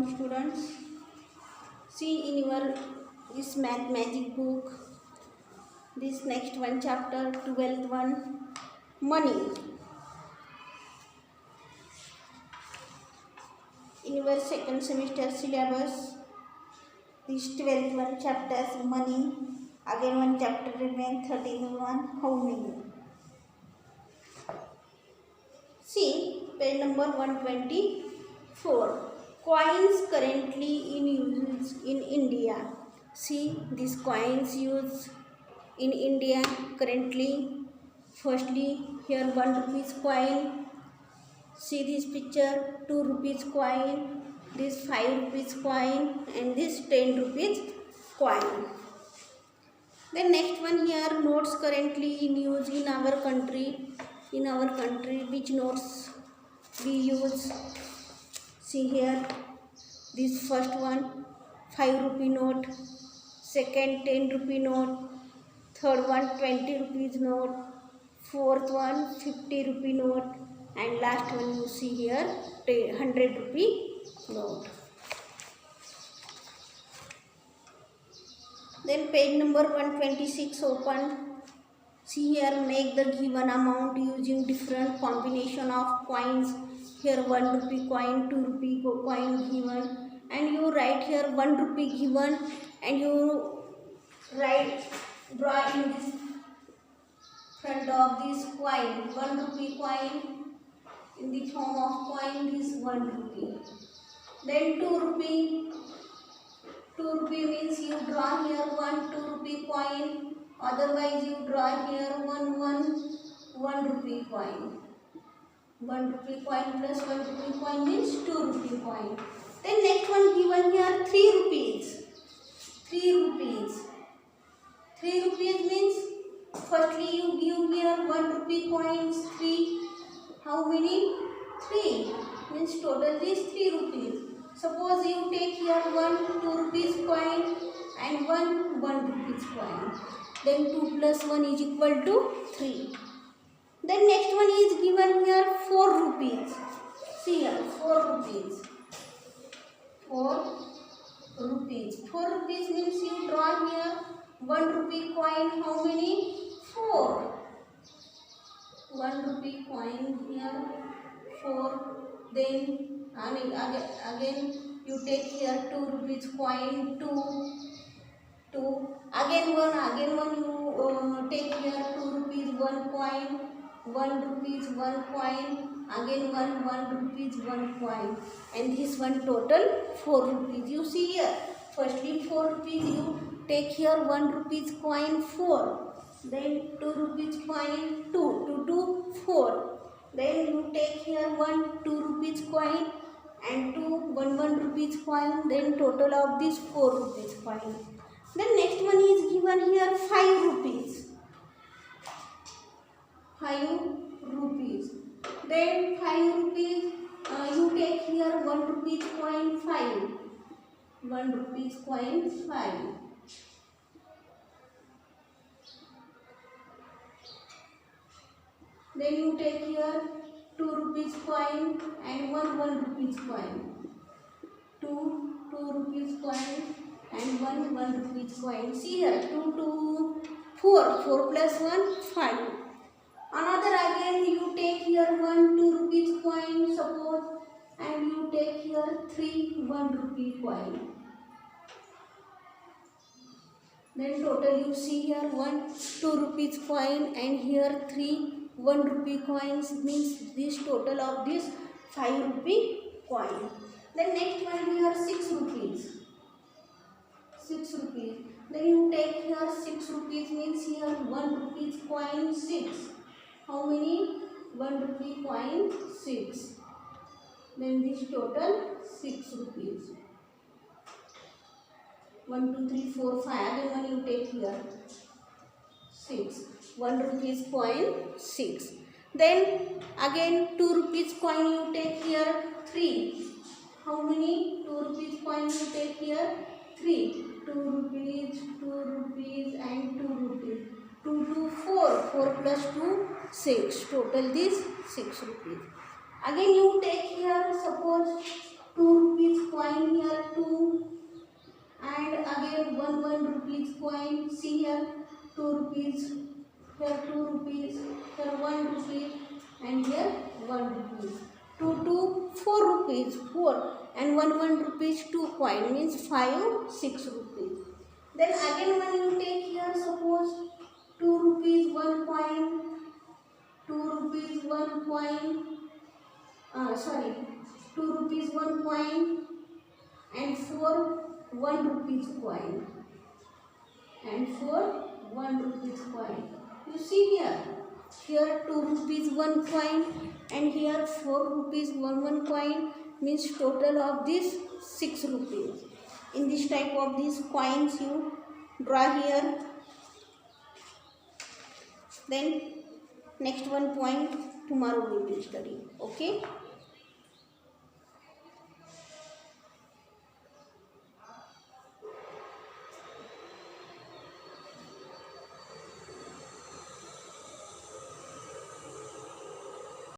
afternoon, students. See in your this math magic book, this next one chapter, 12th one, money. In your second semester syllabus, this 12th one chapter is money. Again one chapter remains, 13th one, how many. See page number 124. Coins currently in use in India. See these coins used in India currently. Firstly, here 1 rupees coin. See this picture, 2 rupees coin, this 5 rupees coin, and this 10 rupees coin. Then next one here, notes currently in use in our country. In our country, which notes we use? See here, this first one 5 rupee note, second 10 rupee note, third one 20 rupees note, fourth one 50 rupee note, and last one you see here 100 rupee note. Then page number 126 open. See here, make the given amount using different combination of coins. Here 1 rupee coin, 2 rupee coin given, and you write here 1 rupee given, and you draw in this front of this coin 1 rupee coin in the form of coin, this 1 rupee. Then 2 rupee. 2 rupee means you draw here 1 2 rupee coin. Otherwise, you draw here 1 rupee coin. 1 rupee coin plus 1 rupee coin means 2 rupee coin. Then next one given here 3 rupees. 3 rupees. 3 rupees means firstly you give here 1 rupee coins 3. How many? 3. Means total is 3 rupees. Suppose you take here 1 2 rupees coin and 1 rupees coin. Then 2 plus 1 is equal to 3. Then next one is given here 4 rupees. See here 4 rupees. 4 rupees. 4 rupees means you draw here 1 rupee coin. How many? 4. 1 rupee coin here 4. Then again you take here 2 rupees coin 2. Again one you take here 2 rupees 1 coin, 1 rupees 1 coin, again 1 rupees 1 coin, and this one total 4 rupees. You see here, firstly 4 rupees you take here 1 rupees coin 4, then 2 rupees coin 2, 4, then you take here 1 2 rupees coin and 1 rupees coin, then total of this 4 rupees coin. Then next one is given here 5 rupees. 5 rupees. Then 5 rupees you take here 1 rupees coin 5. 1 rupees coin 5. Then you take here 2 rupees coin and 1 rupees coin. 2 rupees coin and 1 rupees coin. See here 2 4 plus 1 5. Another again you take here 1 2 rupees coin suppose, and you take here 3 1 rupee coin. Then total you see here 1 2 rupees coin and here 3 1 rupee coins, means this total of this 5 rupee coin. Then next one here 6 rupees. 6 rupees. Then you take here 6 rupees means here 1 rupees coin 6. How many? 1 rupee coin 6. Then this total 6 rupees. 1 2 3 4 5. Again one you take here 6. 1 rupees coin 6. Then again 2 rupees coin you take here 3. How many? 2 rupees coin you take here 3. 2 rupees and 2 rupees. 2 to 4. 4 plus 2 6. Total this 6 rupees. Again you take here suppose 2 rupees coin coin. See here, 2 rupees, here 2 rupees, here 1 rupee, and here 1 rupees. 2, 2, 4 rupees, 4, and 1 rupees, 2 coin, means 5, 6 rupees. Then again when you take here, suppose 2 rupees, 1 coin, 2 rupees, 1 coin, 2 rupees, 1 coin, and 4, 1 rupees coin, and 4, 1 rupees coin. You see here 2 rupees, 1 coin, and here 4 rupees, 1 coin, means total of this 6 rupees. In this type of these coins you draw here. Then next one point tomorrow we will study. Okay.